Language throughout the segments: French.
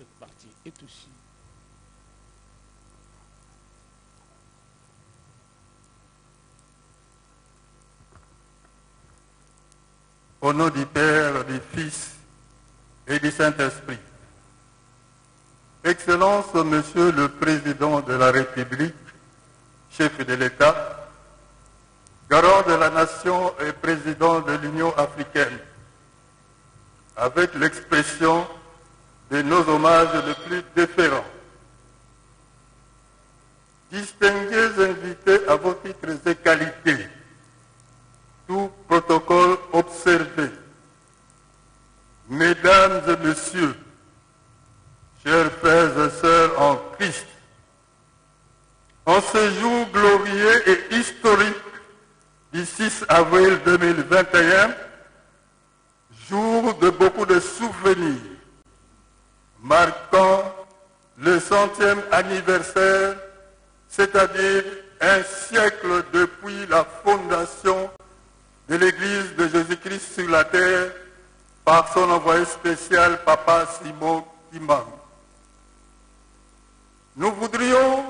cette partie est aussi au nom du Père, du Fils et du Saint-Esprit. Excellence, Monsieur le Président de la République, chef de l'État, garant de la nation et président de l'Union africaine, avec l'expression de nos hommages les plus déférents. Distingués invités à vos titres et qualités, tout protocole observé, Mesdames et Messieurs, chers frères et sœurs en Christ, en ce jour glorieux et historique du 6 avril 2021, jour de beaucoup de souvenirs, marquant le 100e anniversaire, c'est-à-dire un siècle depuis la fondation de l'Église de Jésus-Christ sur la terre par son envoyé spécial, Papa Simon Kimbangu. Nous voudrions,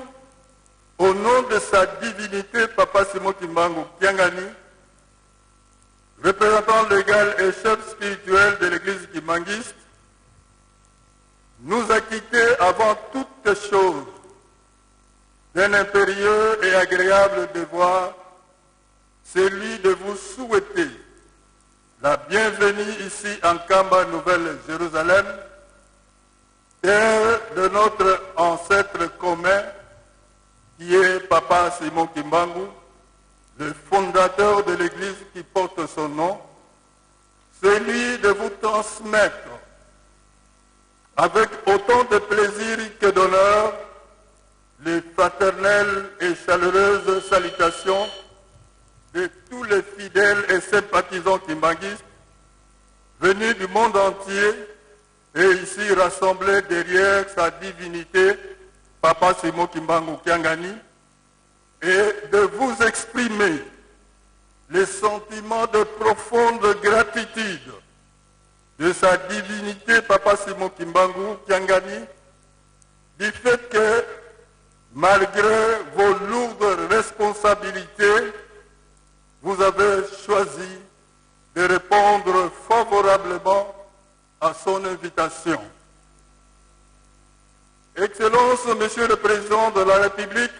au nom de sa divinité, Papa Simon Kimbangu Kiangani, représentant légal et chef spirituel de l'Église kimbanguiste, nous acquitter avant toute chose d'un impérieux et agréable devoir, celui de vous souhaiter la bienvenue ici en Kamba, Nouvelle-Jérusalem, terre de notre ancêtre commun, qui est Papa Simon Kimbangu, le fondateur de l'église qui porte son nom, celui de vous transmettre avec autant de plaisir que d'honneur les fraternelles et chaleureuses salutations de tous les fidèles et sympathisants kimbanguistes venus du monde entier et ici rassemblés derrière sa divinité, Papa Simon Kimbangu Kiangani, et de vous exprimer les sentiments de profonde gratitude de sa divinité, Papa Simon Kimbangu Kiangani, du fait que, malgré vos lourdes responsabilités, vous avez choisi de répondre favorablement à son invitation. Excellence, Monsieur le Président de la République,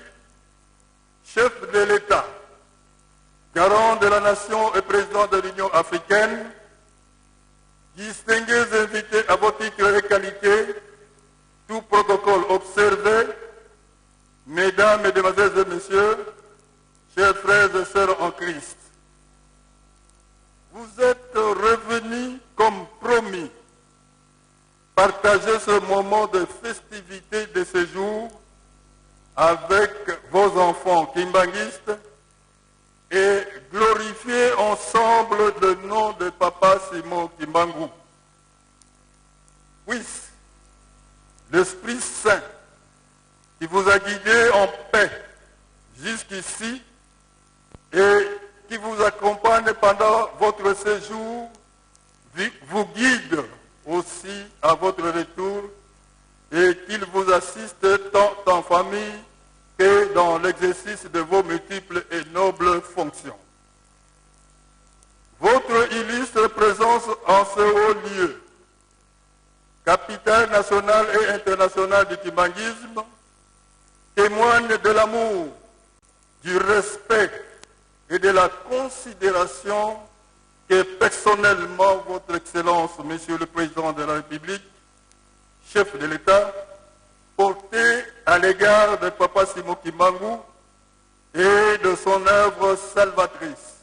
chef de l'État, garant de la nation et président de l'Union africaine, distingués invités à vos titres et qualités, tout protocole observé, Mesdames, Mesdemoiselles et Messieurs, chers frères et sœurs en Christ, vous êtes revenus comme promis partager ce moment de festivité de ce jour avec vos enfants kimbanguistes et glorifier ensemble le nom de Papa Simon Kimbangu. Puisse l'Esprit Saint qui vous a guidé en paix jusqu'ici et qui vous accompagne pendant votre séjour, vous guide aussi à votre retour et qu'il vous assiste tant en famille que dans l'exercice de vos multiples et nobles fonctions. Votre illustre présence en ce haut lieu, capitale nationale et internationale du kimbanguisme, témoigne de l'amour, du respect et de la considération que personnellement votre Excellence, Monsieur le Président de la République, chef de l'État, portait à l'égard de Papa Simon Kimbangu et de son œuvre salvatrice.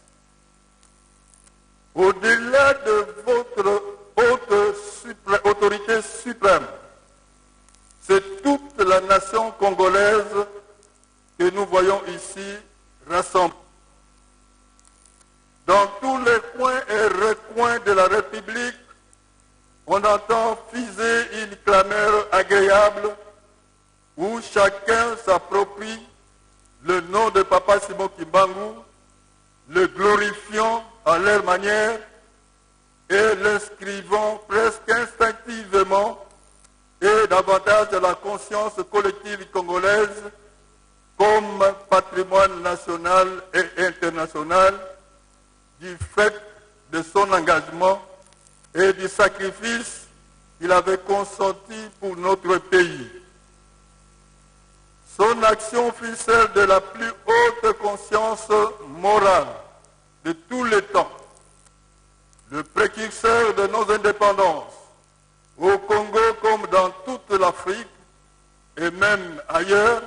Au-delà de votre haute autorité suprême, c'est toute la nation congolaise que nous voyons ici rassemblée. Dans tous les coins et recoins de la République, on entend fiser une clameur agréable où chacun s'approprie le nom de Papa Simon Kimbangu, le glorifiant à leur manière et l'inscrivant presque instinctivement et du fait de son engagement et du sacrifice qu'il avait consenti pour notre pays. Son action fut celle de la plus haute conscience morale de tous les temps. Le précurseur de nos indépendances, au Congo comme dans toute l'Afrique et même ailleurs,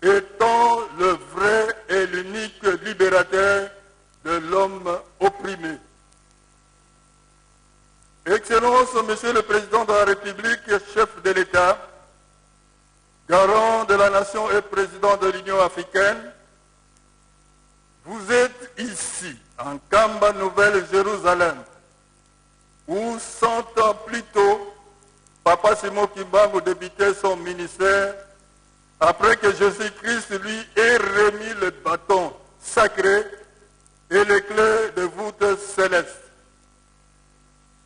étant le vrai et l'unique libérateur de l'homme opprimé. Excellence, Monsieur le Président de la République, chef de l'État, garant de la nation et président de l'Union africaine, vous êtes ici, en Kamba, Nouvelle-Jérusalem, où 100 ans plus tôt, Papa Simon Kimbangu débutait son ministère après que Jésus-Christ lui ait remis le bâton sacré et les clés de voûte céleste.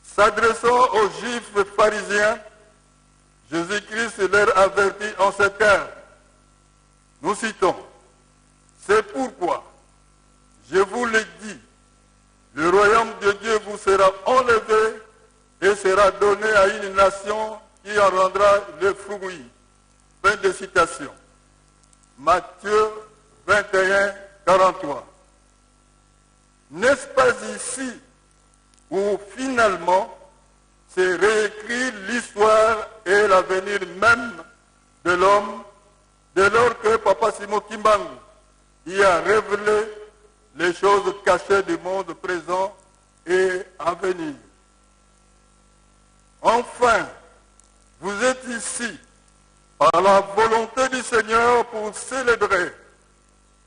S'adressant aux Juifs pharisiens, Jésus-Christ leur avertit en ces termes. Nous citons, « C'est pourquoi, je vous le dis, le royaume de Dieu vous sera enlevé et sera donné à une nation qui en rendra le fruit. » Fin de citation. Matthieu 21, 43. N'est-ce pas ici où finalement c'est réécrit l'histoire et l'avenir même de l'homme, dès lors que Papa Simon Kimbangu y a révélé les choses cachées du monde présent et à venir. Enfin, vous êtes ici par la volonté du Seigneur pour célébrer,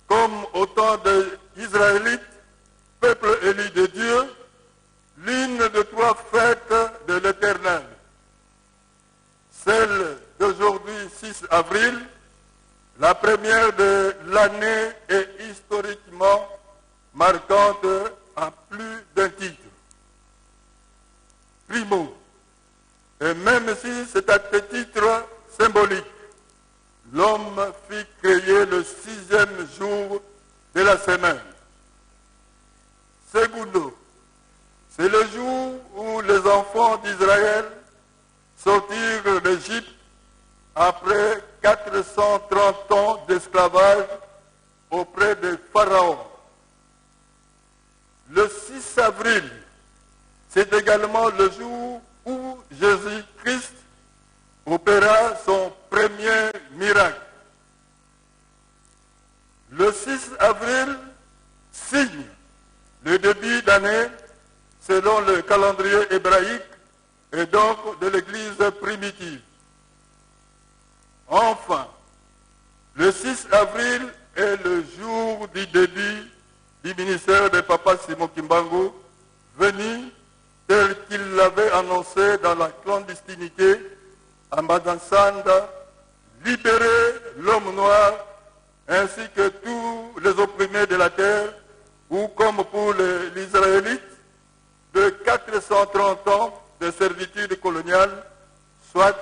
comme au temps des Israélites, peuple élu de Dieu, l'une de trois fêtes de l'Éternel. Celle d'aujourd'hui, 6 avril, la première de l'année est historiquement marquante à plus d'un titre. Primo, et même si c'est à titre symbolique, l'homme fit créer le 6e jour de la semaine. Segundo, c'est le jour où les enfants d'Israël sortirent d'Égypte après 430 ans d'esclavage auprès de Pharaon. Le 6 avril, c'est également le jour où Jésus-Christ opéra son premier miracle. Le 6 avril signe le début d'année selon le calendrier hébraïque et donc de l'Église primitive. Enfin, le 6 avril est le jour du début du ministère de Papa Simon Kimbangu, venu tel qu'il l'avait annoncé dans la clandestinité à Madansanda, libérer l'homme noir ainsi que tous les opprimés de la terre, ou comme pour les Israélites, de 430 ans de servitude coloniale, soit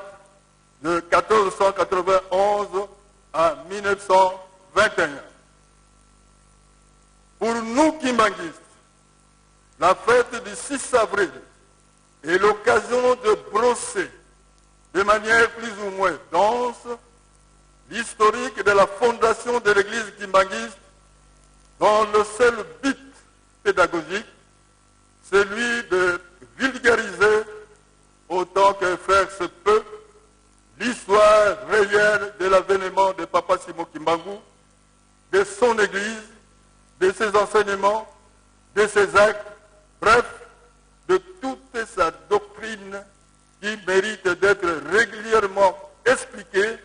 de 1491 à 1921. Pour nous kimbanguistes, la fête du 6 avril est l'occasion de brosser de manière plus ou moins dense l'historique de la fondation de l'Église kimbanguiste dont le seul but pédagogique, celui de vulgariser autant que faire se peut l'histoire réelle de l'avènement de Papa Simon Kimbangu, de son Église, de ses enseignements, de ses actes, bref, de toute sa doctrine qui mérite d'être régulièrement expliquée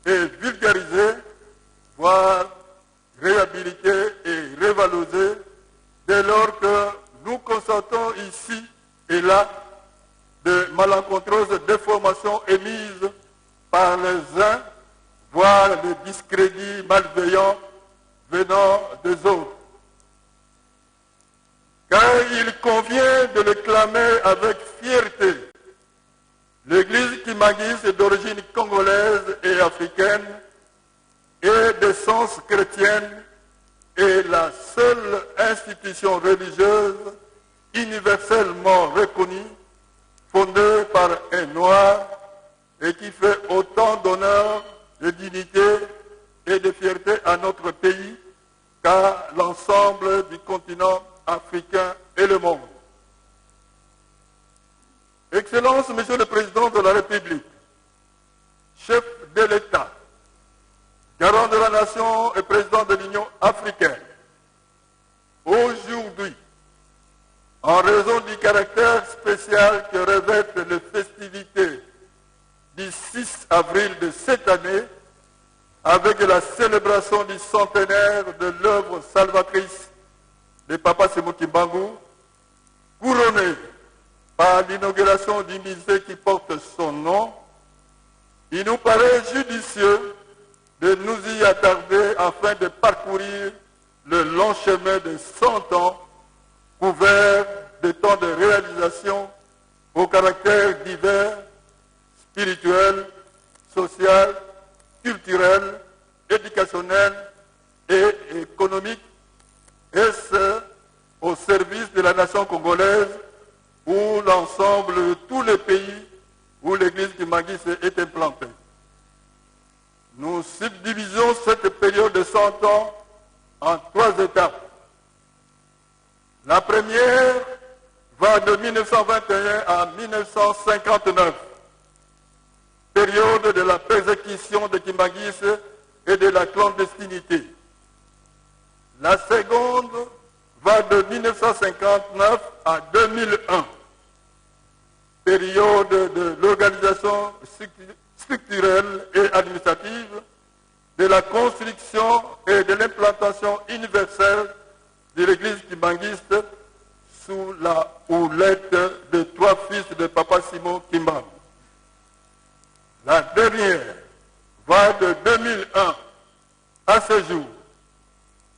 et vulgarisée, voire réhabilitée et révalorisée, dès lors que nous constatons ici et là de malencontreuses déformations émises par les uns, voire le discrédit malveillant venant des autres. Car il convient de le clamer avec fierté. L'Église kimbanguiste est d'origine congolaise et africaine et d'essence chrétienne est la seule institution religieuse universellement reconnue, fondée par un noir et qui fait autant d'honneur, de dignité et de fierté à notre pays qu'à l'ensemble du continent africain et le monde. Excellences, Monsieur le Président de la République, chef de l'État, garant de la nation et président de l'Union africaine, aujourd'hui, en raison du caractère spécial que revêtent les festivités du 6 avril de cette année, avec la célébration du centenaire de l'œuvre salvatrice de Papa Sémou Kimbangu, couronné par l'inauguration du musée qui porte son nom, il nous paraît judicieux de nous y attarder afin de parcourir le long chemin de 100 ans couvert de temps de réalisation au caractère divers, spirituel, social, culturel, éducationnel et économique, et ce, au service de la nation congolaise ou l'ensemble de tous les pays où l'église Kimbanguis est implantée. Nous subdivisons cette période de 100 ans en 3 étapes. La première va de 1921 à 1959, période de la persécution de Kimbanguis et de la clandestinité. La seconde va de 1959 à 2001, période de l'organisation structurelle et administrative, de la construction et de l'implantation universelle de l'église kimbanguiste sous la houlette de 3 fils de Papa Sémou Kimbangu. La dernière va de 2001 à ce jour,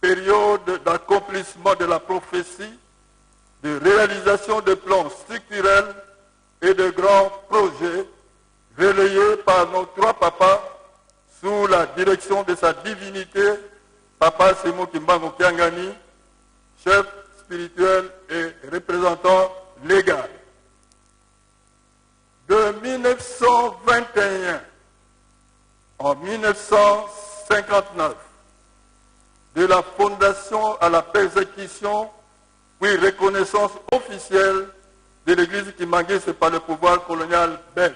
période d'accomplissement de la prophétie, de réalisation de plans structurels et de grands projets relayés par nos 3 papas sous la direction de sa divinité, Papa Sémou Kimbangu Kiangani, chef spirituel et représentant légal. De 1921 en 1959, de la fondation à la persécution, puis reconnaissance officielle de l'église Kimbanguis par le pouvoir colonial belge.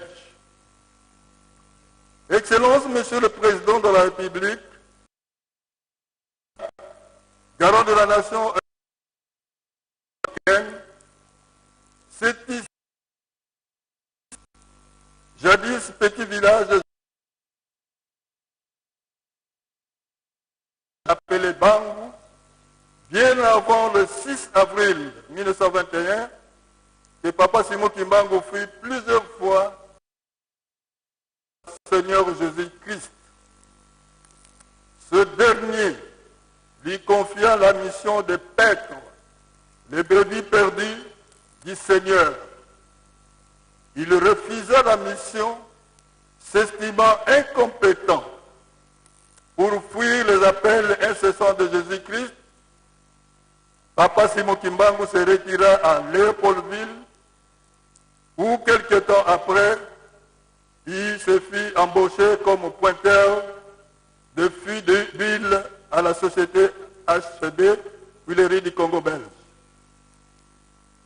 Excellences, Monsieur le Président de la République, garant de la nation africaine, c'est ici, jadis petit village appelé Bangu, bien avant le 6 avril 1921, que Papa Sémou Kimbangu fut plusieurs fois Seigneur Jésus-Christ. Ce dernier lui confia la mission de paître les brebis perdues du Seigneur. Il refusa la mission, s'estimant incompétent pour fuir les appels incessants de Jésus-Christ. Papa Sémou Kimbangu se retira à Léopoldville, où quelque temps après, il se fit embaucher comme pointeur de fuite d'huile à la société HCB, Huileries du Congo belge.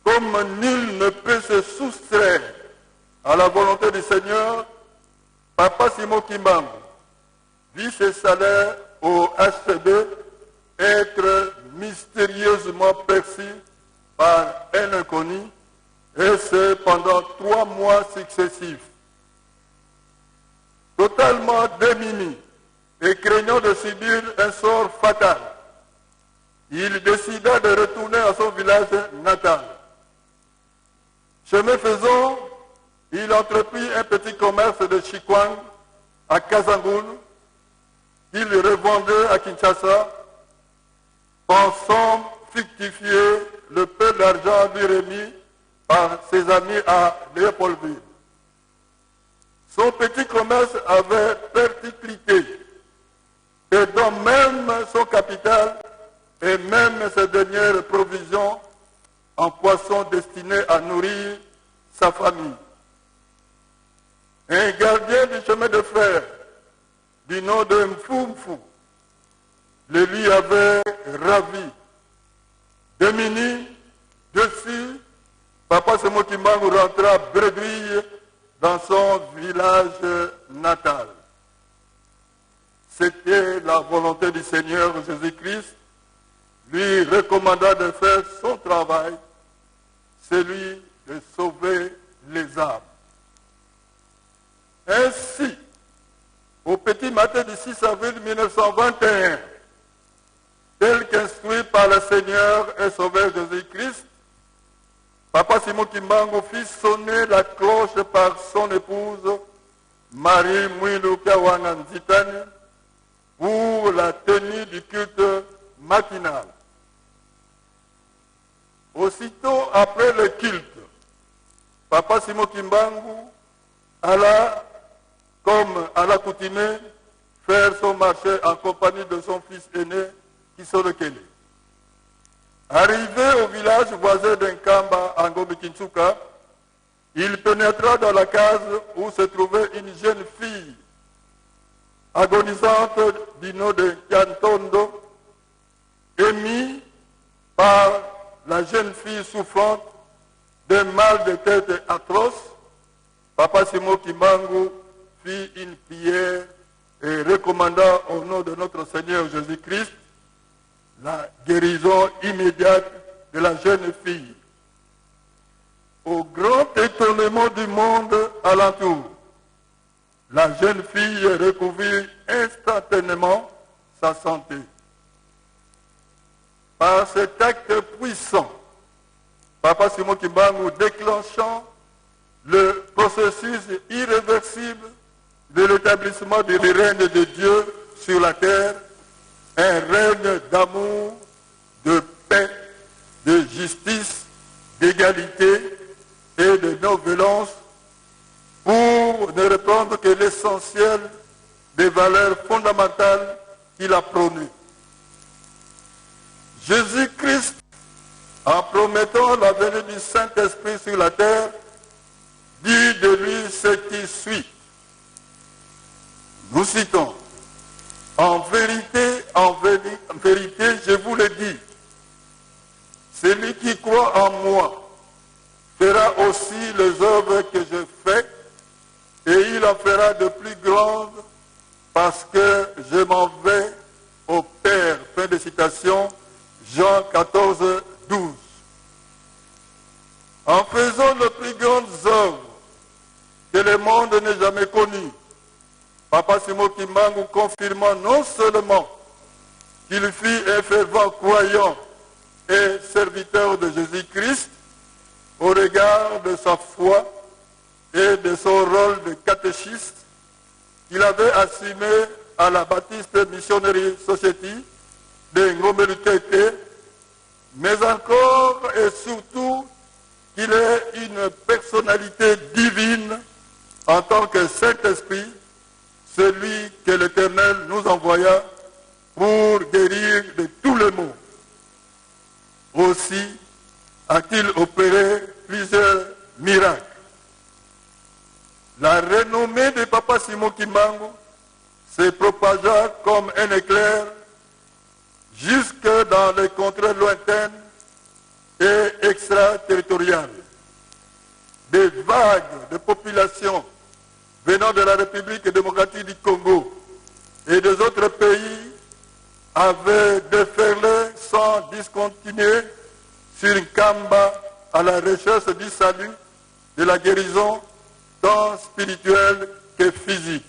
Comme nul ne peut se soustraire à la volonté du Seigneur, Papa Sémou Kimbangu vit ses salaires au HCB être mystérieusement perçus par un inconnu, et ce pendant 3 mois successifs. Totalement démuni et craignant de subir un sort fatal, il décida de retourner à son village natal. Chemin faisant, il entreprit un petit commerce de chikwang à Kazangoul, qu'il revendait à Kinshasa, pensant fructifier le peu d'argent lui remis par ses amis à Léopoldville. Son petit commerce avait perpétuité, et dont même son capital et même ses dernières provisions en poissons destinés à nourrir sa famille. Un gardien du chemin de fer du nom de Mfumfu le lui avait ravi. Démuni dessus, Papa Simo Kimbangu rentra bredouille dans son village natal. C'était la volonté du Seigneur Jésus-Christ, lui recommanda de faire son travail, celui de sauver les âmes. Ainsi, au petit matin du 6 avril 1921, tel qu'instruit par le Seigneur et Sauveur Jésus-Christ, Papa Simo Kimbangu fit sonner la cloche par son épouse, Marie Mwilu Kawana Nzitani, pour la tenue du culte matinal. Aussitôt après le culte, Papa Simo Kimbangu alla, comme à l'accoutumée, faire son marché en compagnie de son fils aîné, Kisorokele. Arrivé au village voisin d'Nkamba, en Gobi-Kintsuka, il pénétra dans la case où se trouvait une jeune fille agonisante du nom de Kiantondo, émis par la jeune fille souffrante d'un mal de tête atroce. Papa Simo Kimbangu fit une prière et recommanda au nom de notre Seigneur Jésus-Christ la guérison immédiate de la jeune fille. Au grand étonnement du monde alentour, la jeune fille recouvrit instantanément sa santé. Par cet acte puissant, Papa Simo Kimbangu déclenchant le processus irréversible de l'établissement du règne de Dieu sur la terre, un règne d'amour, de paix, de justice, d'égalité et de non-violence, pour ne reprendre que l'essentiel des valeurs fondamentales qu'il a prônées. Jésus-Christ, en promettant la venue du Saint-Esprit sur la terre, dit de lui ce qui suit. Nous citons, en vérité, je vous le dis, celui qui croit en moi fera aussi les œuvres que je fais, et il en fera de plus grandes, parce que je m'en vais au Père. Fin de citation, Jean 14, 12. En faisant les plus grandes œuvres que le monde n'ait jamais connues, Papa Simo Kimbangu confirmant non seulement qu'il fut un fervent croyant et serviteur de Jésus-Christ au regard de sa foi et de son rôle de catéchiste qu'il avait assumé à la Baptiste Missionary Society de Ngombe-Lutete, mais encore et surtout qu'il est une personnalité divine en tant que Saint-Esprit, celui que l'Éternel nous envoya pour guérir de tous les maux. Aussi a-t-il opéré plusieurs miracles. La renommée de Papa Simo Kimbangu se propagea comme un éclair jusque dans les contrées lointaines et extraterritoriales. Des vagues de population venant de la République démocratique du Congo et des autres pays avaient déferlé sans discontinuer sur Nkamba à la recherche du salut, de la guérison, tant spirituelle que physique.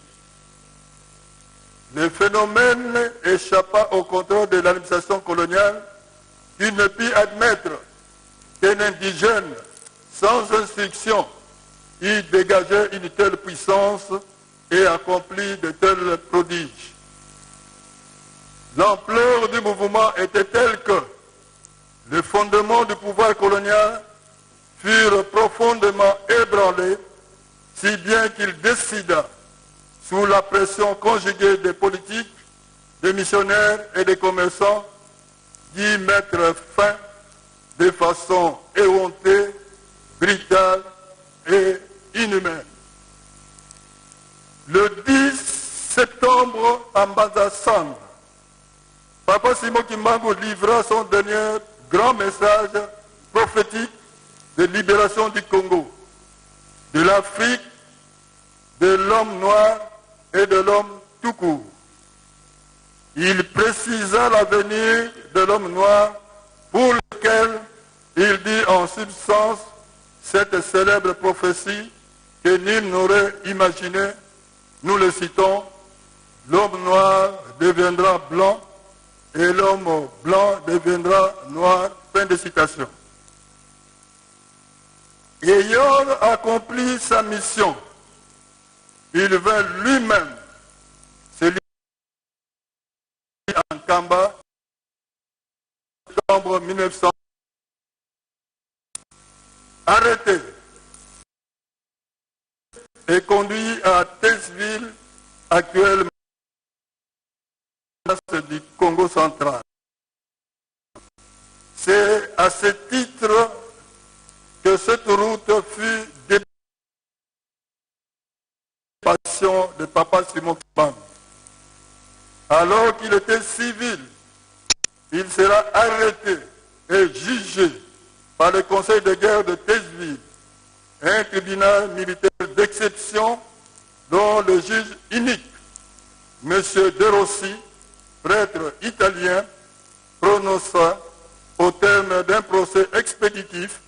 Le phénomène échappa au contrôle de l'administration coloniale qui ne put admettre qu'un indigène sans instruction y dégageait une telle puissance et accomplit de tels prodiges. L'ampleur du mouvement était telle que les fondements du pouvoir colonial furent profondément ébranlés, si bien qu'il décida, sous la pression conjuguée des politiques, des missionnaires et des commerçants, d'y mettre fin de façon éhontée, brutale et inhumaine. Le 10 septembre, à Mbanza-Sandre, Papa Simon Kimbangu livra son dernier grand message prophétique de libération du Congo, de l'Afrique, de l'homme noir et de l'homme tout court. Il précisa l'avenir de l'homme noir pour lequel il dit en substance cette célèbre prophétie que nul n'aurait imaginé. Nous le citons, l'homme noir deviendra blanc et l'homme blanc deviendra noir. Fin de citation. Ayant accompli sa mission, il vint lui-même se livrer en Kamba en septembre 1900, arrêté et conduit à Tessville, actuellement du Congo central. C'est à ce titre que cette route fut dépassion de Papa Simon Kimbangu. Alors qu'il était civil, il sera arrêté et jugé par le conseil de guerre de Tessville, un tribunal militaire d'exception dont le juge unique, M. De Rossi, prêtre italien, prononça au terme d'un procès expéditif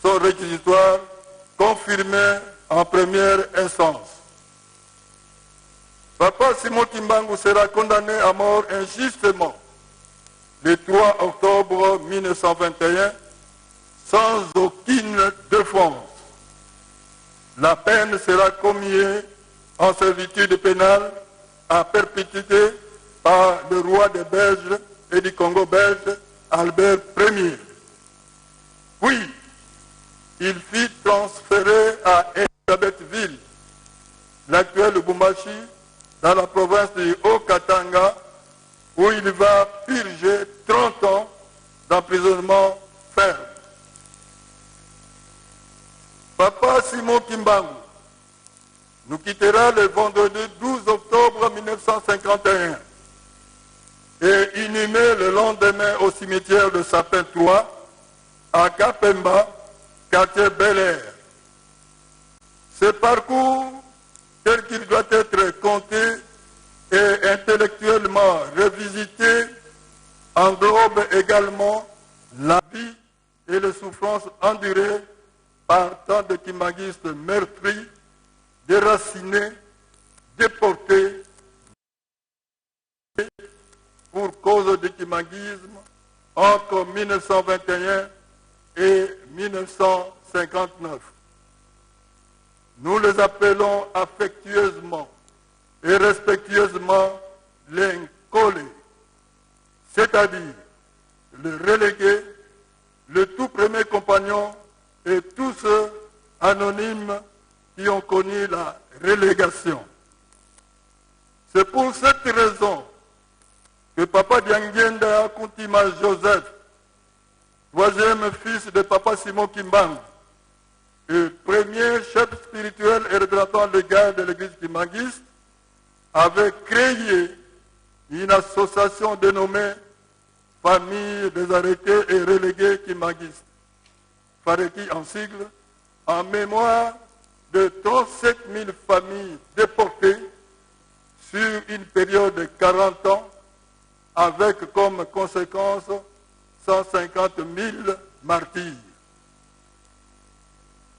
son réquisitoire confirmé en première instance. Papa Simon Kimbangu sera condamné à mort injustement le 3 octobre 1921 sans aucune défense. La peine sera commuée en servitude pénale à perpétuité par le roi des Belges et du Congo belge, Albert Ier. Puis, il fut transféré à Elisabethville, l'actuel Lubumbashi, dans la province du Haut-Katanga, où il va purger 30 ans d'emprisonnement ferme. Papa Simon Kimbangu nous quittera le vendredi 12 octobre 1951 et inhumé le lendemain au cimetière de Sapin 3 à Kapemba, quartier Bel-Air. Ce parcours, tel qu'il doit être compté et intellectuellement revisité, englobe également la vie et les souffrances endurées par tant de kimbanguistes meurtris, déracinés, déportés pour cause du kimbanguisme entre 1921 et 1959. Nous les appelons affectueusement et respectueusement les Nkole, c'est-à-dire le relégué, le tout premier compagnon et tous ceux anonymes qui ont connu la relégation. C'est pour cette raison que Papa Dianguenda Kuntima Joseph, troisième fils de Papa Simon Kimbangu, et premier chef spirituel et représentant légal de l'église kimbanguiste, avait créé une association dénommée Famille des arrêtés et relégués kimbanguistes, FAREKI en sigle, en mémoire de 37 000 familles déportées sur une période de 40 ans, avec comme conséquence 150 000 martyrs.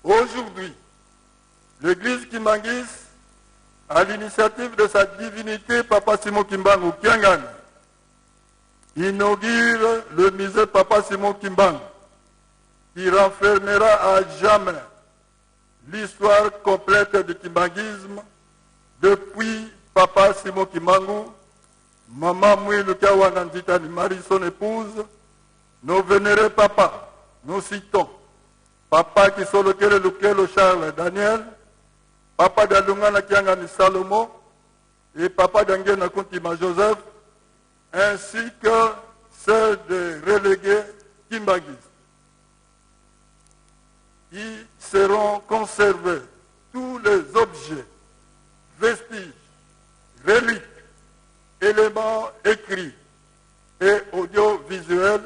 Aujourd'hui, l'église kimbanguiste, à l'initiative de sa divinité Papa Simon Kimbangu Kiangani, inaugure le musée Papa Simon Kimbangu, qui renfermera à jamais l'histoire complète du kimbanguisme depuis Papa Simon Kimbangu, Maman Mouilou Kawanandita Marie, son épouse, nos vénérés papas, nous citons Papa Kisolokele Lukelo Charles Daniel, Papa Dalungana Kiangani Salomo et Papa Dangena Kuntima Joseph, ainsi que celle des relégués kimbanguistes. Y seront conservés tous les objets, vestiges, reliques, éléments écrits et audiovisuels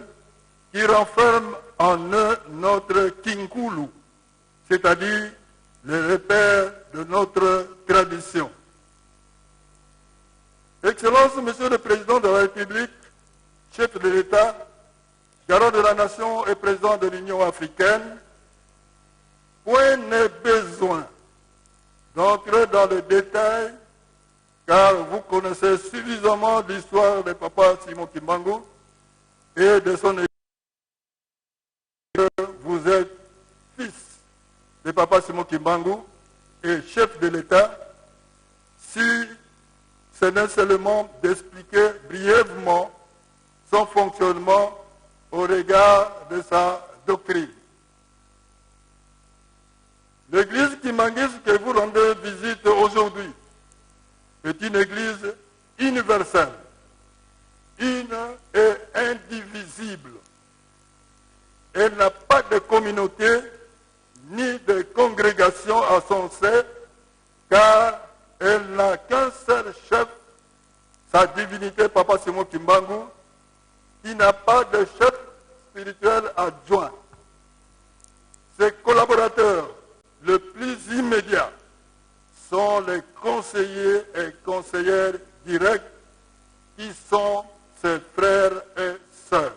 qui renferment en eux notre Kinkulu, c'est-à-dire les repères de notre tradition. Excellence, Monsieur le Président de la République, chef de l'État, garant de la nation et président de l'Union africaine, point n'est besoin d'entrer dans les détails, car vous connaissez suffisamment l'histoire de Papa Simon Kimbangu et de son église. Vous êtes fils de Papa Simon Kimbangu et chef de l'État. Si ce n'est seulement d'expliquer brièvement son fonctionnement au regard de sa doctrine. L'église kimbanguiste que vous rendez visite aujourd'hui est une église universelle, une et indivisible. Elle n'a pas de communauté ni de congrégation à son sein, car elle n'a qu'un seul chef, sa divinité Papa Simon Kimbangu, qui n'a pas de chef spirituel adjoint. Ses collaborateurs le plus immédiat sont les conseillers et conseillères directs qui sont ses frères et sœurs.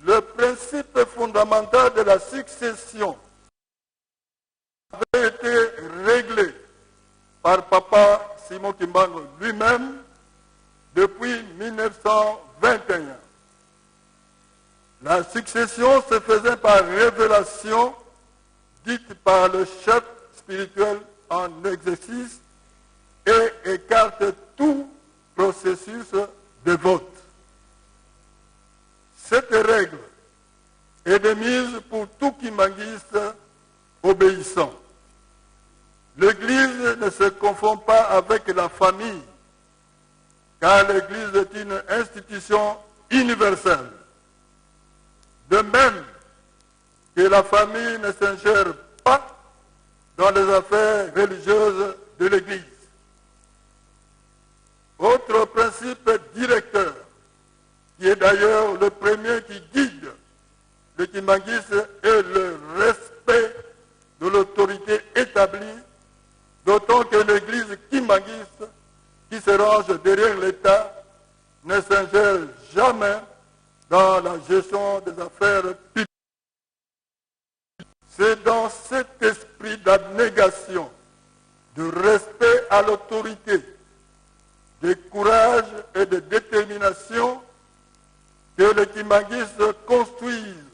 Le principe fondamental de la succession avait été réglé par Papa Simon Kimbangu lui-même depuis 1921. La succession se faisait par révélation dite par le chef spirituel en exercice et écarte tout processus de vote. Cette règle est de mise pour tout kimbanguiste obéissant. L'Église ne se confond pas avec la famille, car l'Église est une institution universelle. De même que la famille ne s'ingère pas dans les affaires religieuses de l'Église. Autre principe directeur, qui est d'ailleurs le premier qui guide le kimbanguisme, est le respect de l'autorité établie, d'autant que l'Église kimbanguiste, qui se range derrière l'État, ne s'ingère jamais dans la gestion des affaires publiques. C'est dans cet esprit d'abnégation, de respect à l'autorité, de courage et de détermination que les kimbanguistes construisent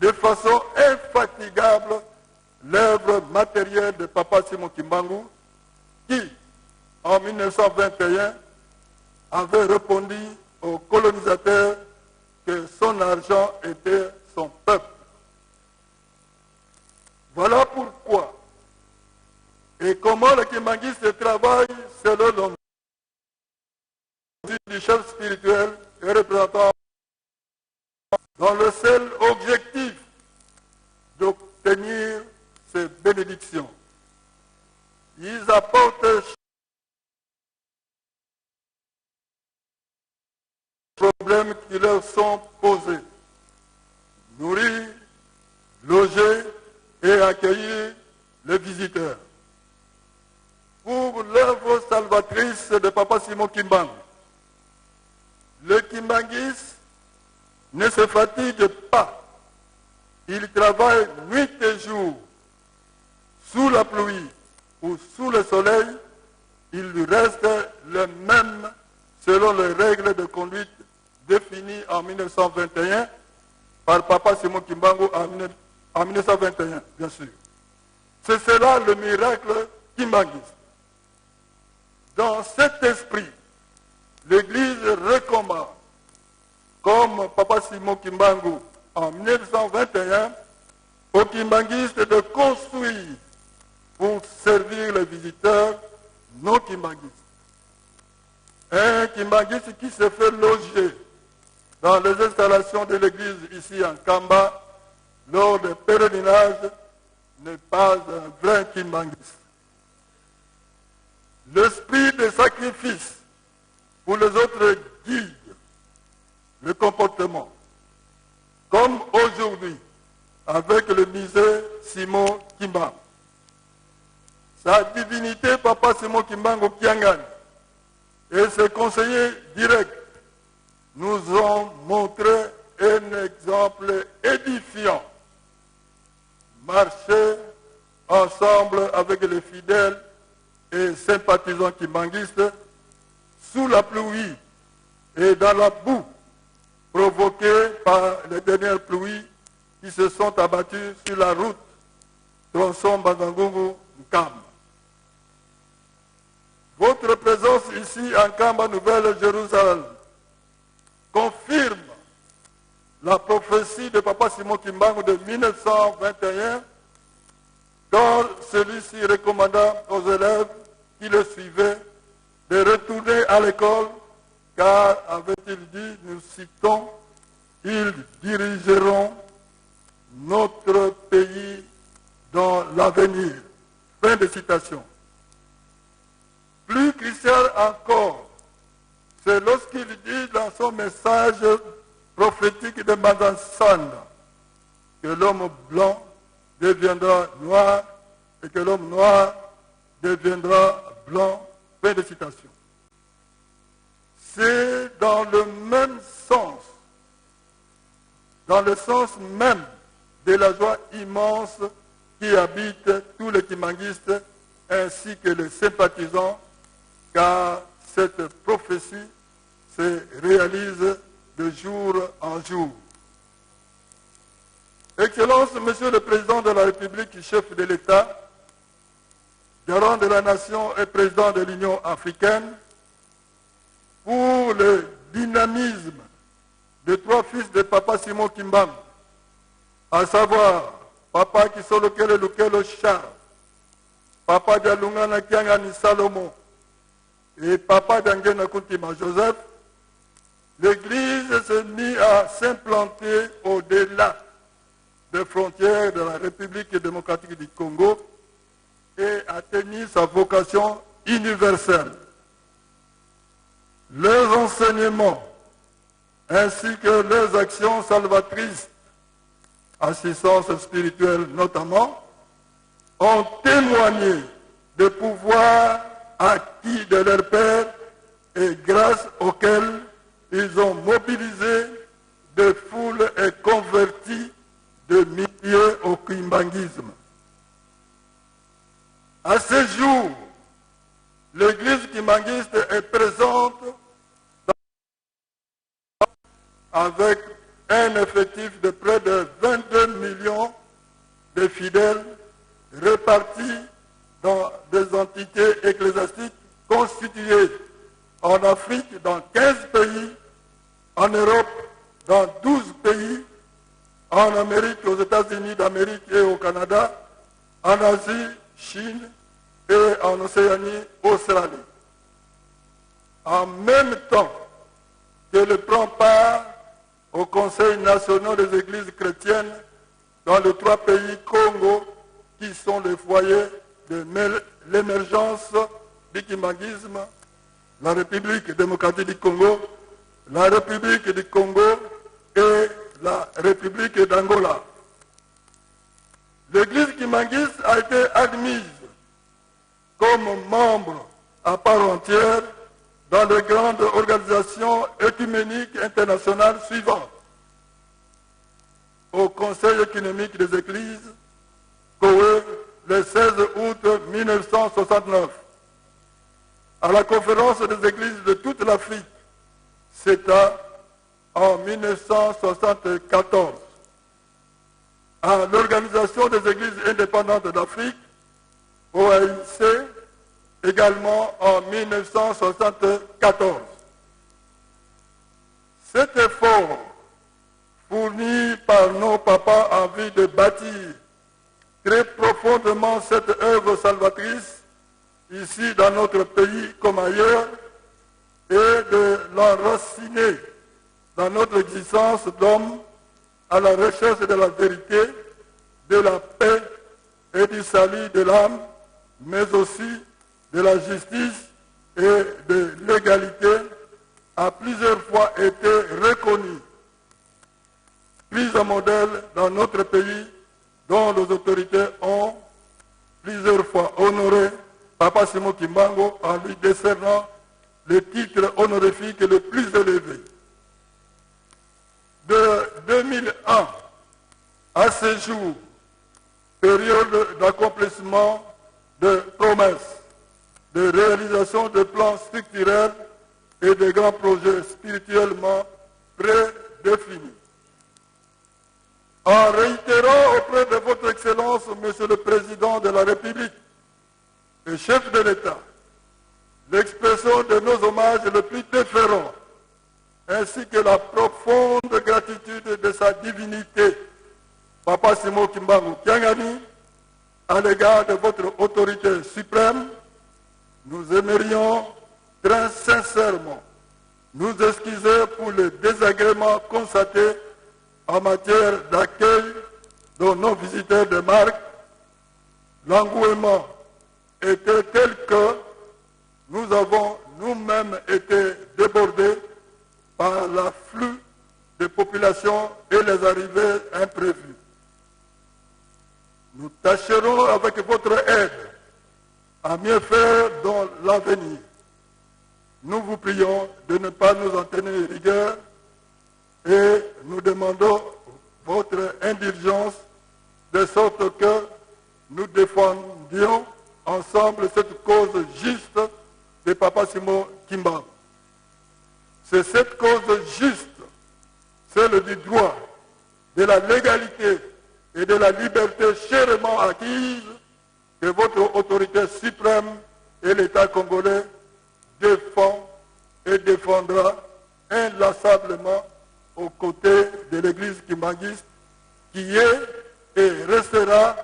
de façon infatigable l'œuvre matérielle de Papa Simon Kimbangu, qui, en 1921, avait répondu aux colonisateurs que son argent était son peuple. Voilà pourquoi et comment les kimbanguistes travaillent selon l'homme du chef spirituel et représentant dans le seul objectif d'obtenir ces bénédictions. Ils apportent les problèmes qui leur sont posés. Nourrir, loger et accueillir les visiteurs. Pour l'œuvre salvatrice de Papa Simon Kimbangu, le kimbanguiste ne se fatigue pas. Il travaille nuit et jour, sous la pluie ou sous le soleil. Il lui reste le même selon les règles de conduite définies en 1921 par Papa Simon Kimbangu en 1921, bien sûr. C'est cela le miracle kimbanguiste. Dans cet esprit, l'Église recommande, comme Papa Simon Kimbangu en 1921, aux kimbanguistes de construire pour servir les visiteurs non kimbanguistes. un Kimbangiste qui se fait loger dans les installations de l'église ici en Kamba, lors des pèlerinages, n'est pas un vrai Kimbangiste. L'esprit de sacrifice pour les autres guide le comportement. Comme aujourd'hui, avec le misé Simon Kimbangu. Sa divinité, Papa Simon Kimbangu Kiangani, et ses conseillers directs nous ont montré un exemple édifiant. Marcher ensemble avec les fidèles et sympathisants kimbanguistes sous la pluie et dans la boue provoquée par les dernières pluies qui se sont abattues sur la route tronçon Bangangungu-Nkamba. Votre présence ici en Kamba Nouvelle-Jérusalem confirme la prophétie de Papa Simon Kimbangu de 1921 quand celui-ci recommanda aux élèves qui le suivaient de retourner à l'école car, avait-il dit, nous citons, ils dirigeront notre pays dans l'avenir. Fin de citation. Plus crucial encore, c'est lorsqu'il dit dans son message prophétique de Madansanda que l'homme blanc deviendra noir et que l'homme noir deviendra blanc. Fin de citation. C'est dans le même sens, dans le sens même de la joie immense qui habite tous les Kimbanguistes ainsi que les sympathisants, car cette prophétie se réalise de jour en jour. Excellence, Monsieur le Président de la République, chef de l'État, garant de la nation et président de l'Union africaine, pour le dynamisme de trois fils de Papa Simon Kimbangu, à savoir Papa Kisolokele Lukelo Charles, Papa Dialungana Kiangani Salomon et Papa Dangena Kuntima Joseph, l'Église s'est mise à s'implanter au-delà des frontières de la République démocratique du Congo et a tenu sa vocation universelle. Leurs enseignements ainsi que leurs actions salvatrices, assistance spirituelle notamment, ont témoigné de pouvoir acquis de leur Père et grâce auxquels ils ont mobilisé des foules et converti de milliers au kimbanguisme. À ce jour, l'Église kimbanguiste est présente avec un effectif de près de 22 millions de fidèles répartis dans des entités ecclésiastiques constituées en Afrique dans 15 pays, en Europe dans 12 pays, en Amérique, aux États-Unis d'Amérique et au Canada, en Asie, Chine et en Océanie, Australie. En même temps qu'elle prend part au Conseil national des églises chrétiennes dans les 3 pays Congo qui sont les foyers de l'émergence du kimbanguisme, la République démocratique du Congo, la République du Congo et la République d'Angola. L'Église kimbanguiste a été admise comme membre à part entière dans les grandes organisations œcuméniques internationales suivantes. Au Conseil économique des Églises, Kowe, le 16 août 1969. À la Conférence des Églises de toute l'Afrique, CETA, en 1974. À l'Organisation des Églises indépendantes d'Afrique, OAIC, également en 1974. Cet effort fourni par nos papas en vue de bâtir très profondément cette œuvre salvatrice, ici dans notre pays comme ailleurs, et de l'enraciner dans notre existence d'homme à la recherche de la vérité, de la paix et du salut de l'âme, mais aussi de la justice et de l'égalité, a plusieurs fois été reconnu, prise en modèle dans notre pays, dont les autorités ont plusieurs fois honoré Papa Simon Kimbangu en lui décernant le titre honorifique le plus élevé. De 2001 à ce jour, période d'accomplissement de promesses, de réalisation de plans structurels et de grands projets spirituellement prédéfinis. En réitérant auprès de votre Excellence, Monsieur le Président de la République et chef de l'État, l'expression de nos hommages les plus déférents, ainsi que la profonde gratitude de sa divinité, Papa Simon Kimbangu Kiangani, à l'égard de votre autorité suprême, nous aimerions très sincèrement nous excuser pour le désagrément constaté en matière d'accueil de nos visiteurs de marque. L'engouement était tel que nous avons nous-mêmes été débordés par l'afflux de populations et les arrivées imprévues. Nous tâcherons avec votre aide à mieux faire dans l'avenir. Nous vous prions de ne pas nous en tenir rigueur et nous demandons votre indulgence de sorte que nous défendions ensemble cette cause juste de Papa Simon Kimbangu. C'est cette cause juste, celle du droit, de la légalité et de la liberté chèrement acquise que votre autorité suprême et l'État congolais défend et défendra inlassablement aux côtés de l'Église kimbanguiste qui est et restera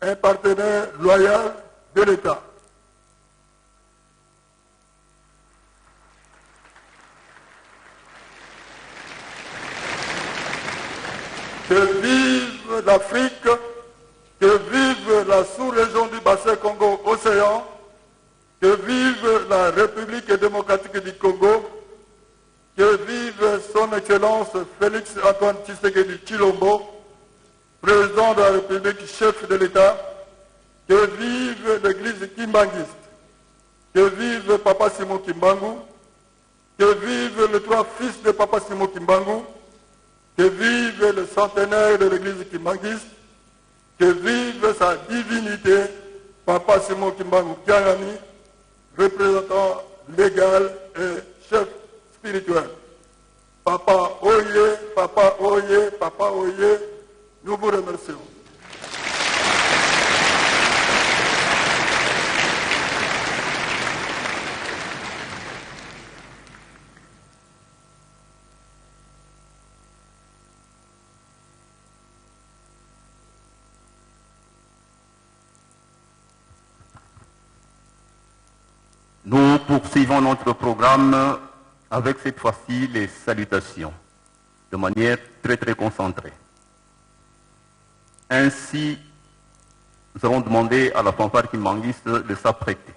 un partenaire loyal de l'État. Que vive l'Afrique, que vive la sous-région du bassin Congo-Océan, que vive la République démocratique du Congo, que vive son Excellence Félix Antoine Tshisekedi Tshilombo, président de la République, chef de l'État, que vive l'Église kimbanguiste, que vive Papa Simon Kimbangu, que vive les trois fils de Papa Simon Kimbangu, que vive le centenaire de l'Église kimbanguiste, que vive sa divinité, Papa Simon Kimbangu Kiangani, représentant légal et chef spirituel. Papa Oye, Papa Oye, Papa Oye, nous vous remercions. Nous poursuivons notre programme avec cette fois-ci les salutations, de manière très concentrée. Ainsi, nous allons demander à la fanfare kimbanguiste de s'apprêter.